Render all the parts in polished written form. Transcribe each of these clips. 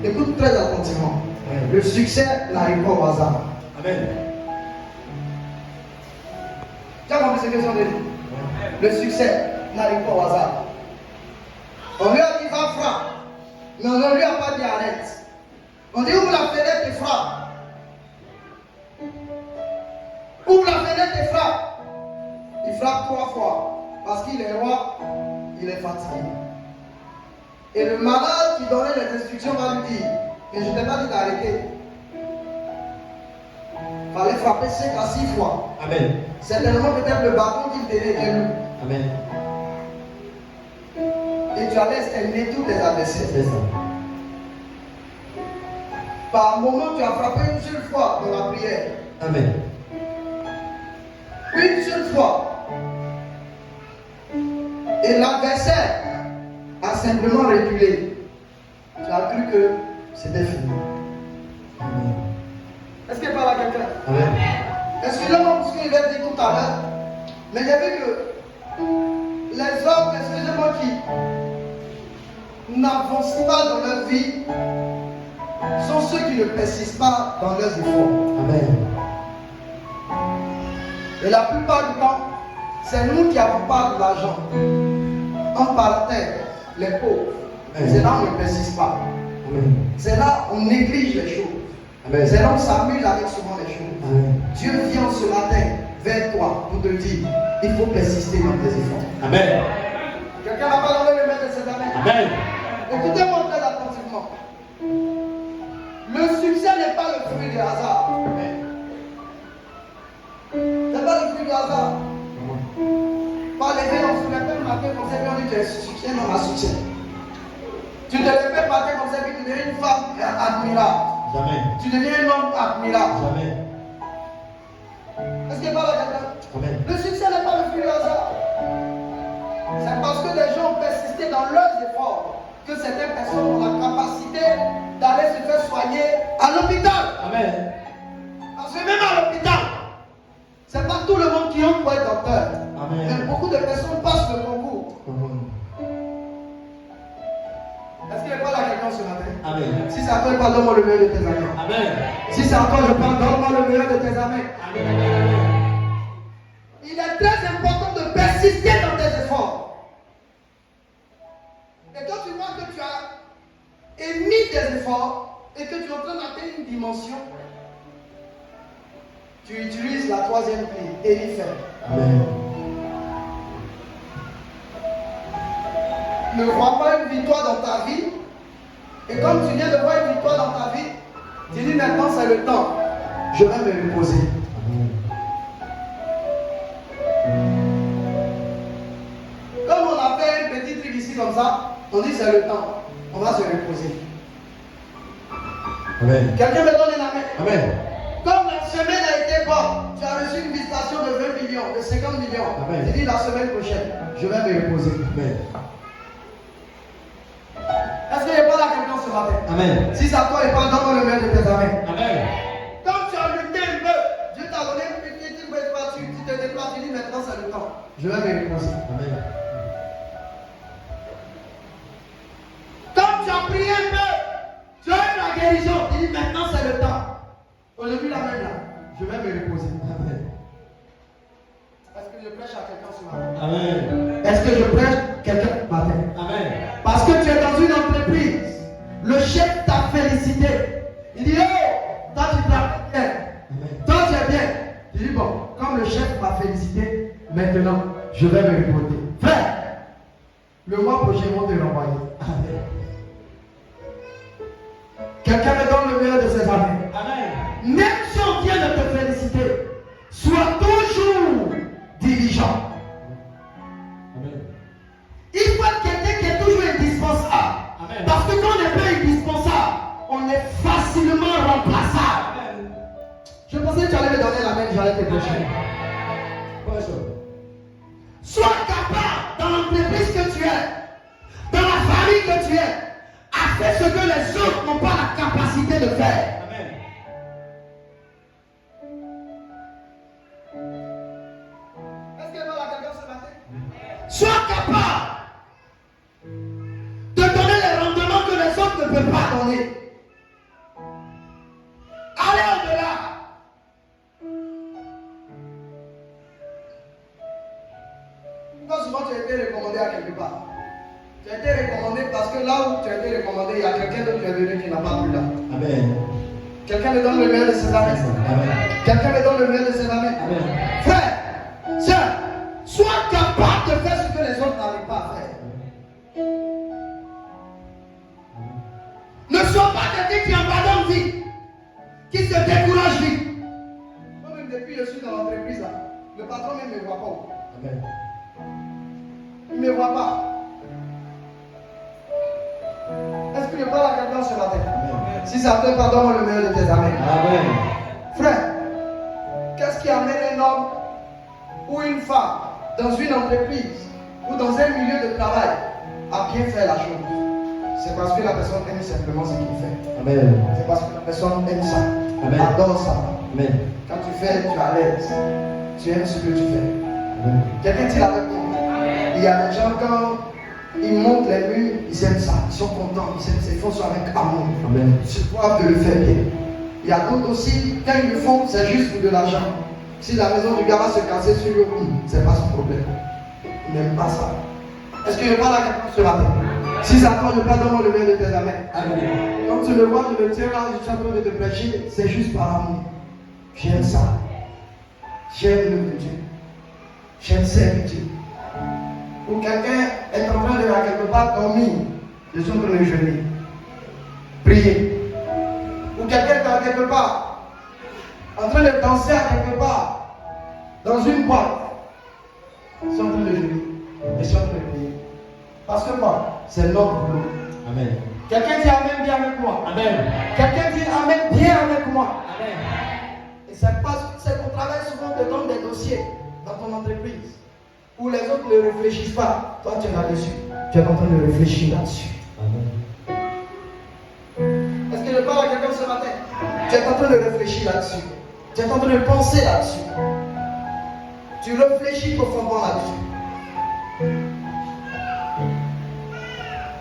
Écoute très attentivement. Le succès n'arrive pas au hasard. Amen. Tu as compris ce que je veux dire? Le succès n'arrive pas au hasard. On lui a dit va frappe, mais on ne lui a pas dit arrête. On dit ouvre la fenêtre et frappe. Ouvre la fenêtre et frappe. Il frappe 3 fois parce qu'il est roi, il est fatigué. Et le malade qui donnait les instructions va lui dire mais je ne t'ai pas dit d'arrêter. Il fallait frapper 5 à 6 fois. Amen. Certainement peut-être le bâton qu'il tenait était lourd. Amen. Et tu allais exterminer tous tes adversaires. C'est ça. Par moment, tu as frappé une seule fois dans la prière. Amen. Une seule fois. Et l'adversaire a simplement reculé. Tu as cru que c'était fini. Amen. Est-ce qu'il parle à quelqu'un? Amen. Excusez-moi pour ce que je vais dire tout à l'heure. Mais j'ai vu que les hommes, excusez-moi, qui n'avancent pas dans leur vie sont ceux qui ne persistent pas dans leurs efforts. Amen. Et la plupart du temps, c'est nous qui n'avons pas de l'argent. On parterre, les pauvres. C'est là où on ne persiste pas. Amen. C'est là où on néglige les choses. Amen. C'est là où on s'amuse avec souvent les choses. Amen. Dieu vient ce matin vers toi pour te dire il faut persister dans tes efforts. Amen. Quelqu'un n'a pas donné le maître de ses amis. Amen. Écoutez-moi très attentivement. Le succès n'est pas le fruit du hasard. Ce n'est pas le fruit du hasard. Pas lever dans ce matin, comme ça, on dit que tu es succès, non, à succès. Tu te lèves le matin comme ça, puis tu deviens une femme admirable. Jamais. Tu deviens un homme admirable. Jamais. Est-ce qu'il parle à quelqu'un? Amen. Le succès n'est pas le fruit du hasard. C'est parce que les gens ont persisté dans leurs efforts que certaines personnes ont la capacité d'aller se faire soigner à l'hôpital. Amen. Parce que même à l'hôpital, c'est pas tout le monde qui entre pour être docteur. Amen. Mais beaucoup de personnes passent le concours. Est-ce qu'il parle à quelqu'un ce matin? Amen. Si c'est encore, donne-moi le meilleur de tes amis. Amen. Si c'est encore, je parle, donne-moi le meilleur de tes amis. Amen. Il est très important de persister dans tes efforts. Et quand tu vois que tu as émis tes efforts et que tu es en train d'atteindre une dimension, tu utilises la 3e clé, Élie. Amen. Ne vois pas une victoire dans ta vie. Et comme tu viens de voir une victoire dans ta vie, tu dis maintenant c'est le temps. Je vais me reposer. Comme on a fait un petit truc ici comme ça, on dit c'est le temps. On va se reposer. Amen. Quelqu'un me donne un amen. Amen. Comme la semaine a été bonne, tu as reçu une visitation de 20 millions, de 50 millions. Amen. Tu dis la semaine prochaine, je vais me reposer. Amen. Est-ce qu'il parle à quelqu'un ce matin? Amen. Si c'est à toi, il parle, donne-moi le meilleur de tes amis. Amen. Quand tu as lutté un peu, Dieu t'a donné une petite voiture, tu te déplaces, tu dis maintenant c'est le temps. Je vais me reposer. Amen. Quand tu as prié un peu, tu as eu la guérison, tu dis maintenant c'est le temps. Aujourd'hui la même là, je vais me reposer. Amen. Est-ce que je prêche à quelqu'un ce matin? Amen. Est-ce que je prêche quelqu'un ce matin? Amen. Parce que tu es dans une entreprise, le chef t'a félicité. Il dit oh, toi tu travailles bien, toi tu es bien. Tu dis bon, comme le chef m'a félicité, maintenant je vais me reposer. Frère, le mois prochain ils vont te renvoyer. Amen. Quelqu'un me donne le meilleur de ses amis. Amen. Même si on vient de te féliciter, sois toujours diligent. Amen. Il faut être quelqu'un qui est toujours indispensable. Amen. Parce que quand on n'est pas indispensable, on est facilement remplaçable. Amen. Je pensais que tu allais me donner la main, j'allais te prêcher. Sois capable dans l'entreprise que tu es, dans la famille que tu es, à faire ce que les autres n'ont pas la capacité de faire. Amen. Est-ce qu'il y a quelqu'un ce matin? Sois capable de donner les rendements que les autres ne peuvent pas donner. parce que là où tu as été recommandé, il y a quelqu'un d'autre qui est venu qui n'a pas pu là. Amen. Quelqu'un me donne le meilleur de ses amis. Amen. Quelqu'un me donne le meilleur de ses amis. Amen. Frère, sœur, sois capable de faire ce que les autres n'arrivent pas à faire. Ne sois pas quelqu'un qui abandonne vite, qui se décourage vite. Moi-même, depuis que je suis dans l'entreprise, là, le patron même ne me voit pas. Amen. Il ne me voit pas. Est-ce que je parle à quelqu'un ce matin? Amen. Si ça te plaît, pardonne-moi le meilleur de tes amis. Amen. Frère, qu'est-ce qui amène un homme ou une femme dans une entreprise ou dans un milieu de travail à bien faire la chose? C'est parce que la personne aime simplement ce qu'il fait. Amen. C'est parce que la personne aime ça. Amen. Adore ça. Amen. Quand tu fais, tu es à l'aise. Tu aimes ce que tu fais. Amen. Quelqu'un dit avec moi. Il y a des gens quand ils montent les murs, ils aiment ça. Ils sont contents. Ils font ça avec amour. Amen. Ils se doivent de le faire bien. Il y a d'autres aussi, quand ils le font, c'est juste pour de l'argent. Si la maison du gars va se casser sur le coup, c'est pas son problème. Il n'aime pas ça. Est-ce que je parle à quelqu'un ce matin? Si ça toi, je parle dans le meilleur de tes amis. Amen. Quand tu le vois, je me tiens là, je suis en train de te prêcher, c'est juste par amour. J'aime ça. J'aime le Dieu. J'aime servir Dieu. Ou quelqu'un est en train de quelque part dormir, je suis en train de jeûner. Prier. Ou quelqu'un est quelque part en train de danser à quelque part dans une boîte. Je suis en train de jeûner. Je suis en train de prier. Parce que moi, c'est notre boulot. Amen. Quelqu'un dit Amen bien avec moi. Amen. Quelqu'un dit Amen bien avec moi. Amen. Et c'est qu'on travaille souvent te donne des dossiers dans ton entreprise où les autres ne réfléchissent pas. Toi, tu es là-dessus. Tu es en train de réfléchir là-dessus. Amen. Est-ce que je parle à quelqu'un ce matin? Tu es en train de réfléchir là-dessus. Tu es en train de penser là-dessus. Tu réfléchis profondément là-dessus.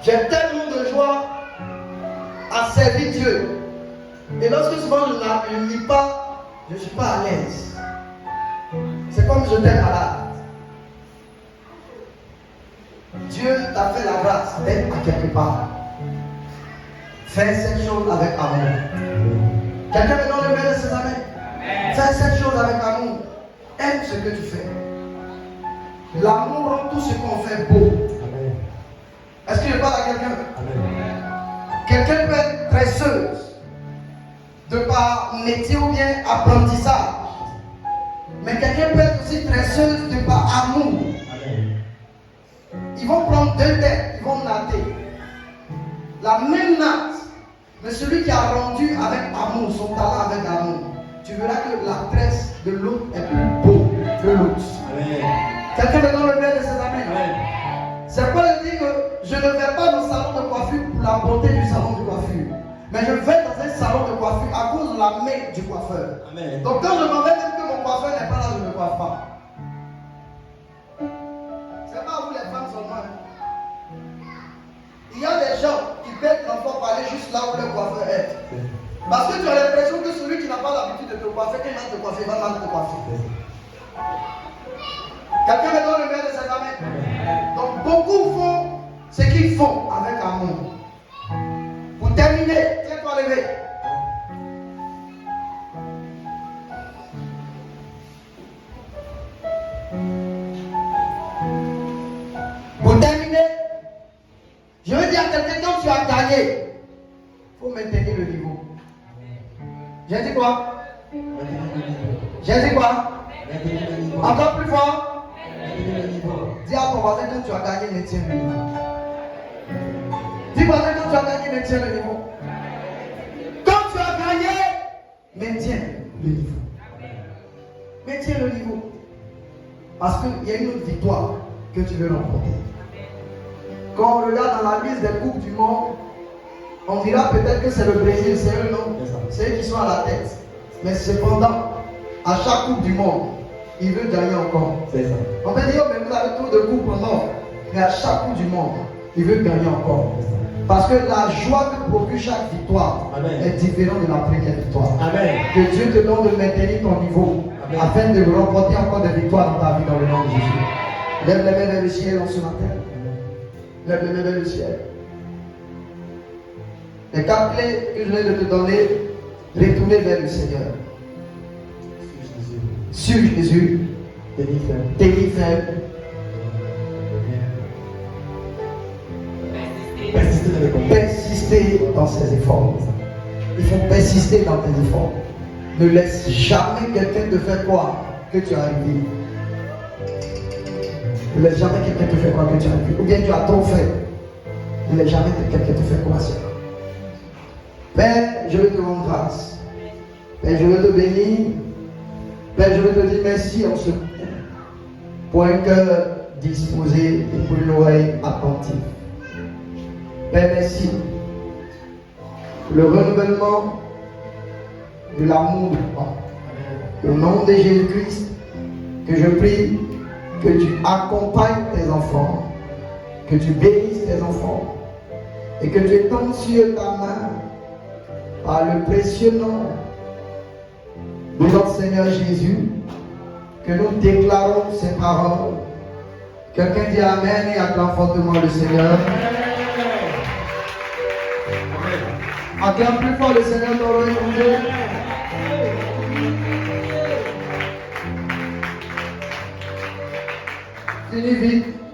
J'ai tellement de joie à servir Dieu. Et lorsque souvent je ne lis pas, je ne suis pas à l'aise. C'est comme je t'ai malade. Dieu t'a fait la grâce d'être à quelque part. Fais cette chose avec amour. Quelqu'un me donne le meilleur de ses amis. Fais cette chose avec amour. Aime ce que tu fais. L'amour rend tout ce qu'on fait beau. Amen. Est-ce que je parle à quelqu'un? Amen. Quelqu'un peut être dresseuse de par métier ou bien apprentissage. Mais quelqu'un peut être aussi dresseuse de par amour. Amen. Ils vont prendre deux têtes, ils vont natter. La même natte, mais celui qui a rendu avec amour, son talent avec amour, tu verras que la tresse de l'autre est plus beau que l'autre. Amen. Quelqu'un me donne le meilleur de ses amis. Amen. C'est quoi le dire que je ne vais pas dans le salon de coiffure pour la beauté du salon de coiffure. Mais je vais dans un salon de coiffure à cause de la main du coiffeur. Amen. Donc quand je m'en vais, même que mon coiffeur n'est pas là, je ne coiffe pas. C'est pas vous les femmes seulement. Il y a des gens qui perdent l'emploi pour aller juste là où le coiffeur est. Parce que tu as l'impression que celui qui n'a pas l'habitude de te coiffer, quand il va te coiffer, il va mal te coiffer. Quelqu'un me donne le meilleur de ses amis. Donc beaucoup font ce qu'ils font avec amour. Pour terminer, tiens-toi levé. Pour terminer, je veux dire à quelqu'un, quand tu as gagné, il faut maintenir le niveau. J'ai dit quoi? J'ai dit quoi? Encore plus fort. Dis à ton voisin, quand tu as gagné, maintiens le niveau. Dis voisin, quand tu as gagné, maintiens le niveau. Quand tu as gagné, maintiens le niveau. Maintiens le niveau. Parce qu'il y a une autre victoire que tu veux remporter. Quand on regarde dans la liste des coupes du monde, on dira peut-être que c'est le Brésil, c'est eux, non? C'est eux qui sont à la tête. Mais cependant, à chaque coupe du monde, il veut gagner encore. C'est ça. On peut dire, mais vous avez trop de coupes, non? Mais à chaque coupe du monde, il veut gagner encore. Parce que la joie que procure chaque victoire Amen. est différente de la première victoire. Amen. Que Dieu te donne de maintenir ton niveau. Amen. Afin de remporter encore des victoires dans ta vie dans le nom de Jésus. Lève les mains vers le ciel en ce matin. Lève les mains vers le ciel. Les 4 clés que je viens de te donner, retourner vers le Seigneur. Sur Jésus, délivre. Persister dans ses efforts. Il faut persister dans tes efforts. Ne laisse jamais quelqu'un te faire croire que tu as arrivé. Ne laisse jamais quelqu'un te faire croire que tu as arrivé. Ou bien tu as trop fait. Ne laisse jamais quelqu'un te faire croire cela. Père, je veux te rendre grâce. Père, je veux te bénir. Père, je veux te dire merci en ce moment pour un cœur disposé et pour une oreille attentive. Père, merci pour le renouvellement de l'amour de toi. Au nom de Jésus-Christ, que je prie que tu accompagnes tes enfants, que tu bénisses tes enfants et que tu étendes sur ta main par le précieux nom de notre Seigneur Jésus, que nous déclarons ces paroles. Quelqu'un dit Amen et acclame fortement le Seigneur. Acclame plus fort le Seigneur dans l'oreille de Dieu. Finis vite.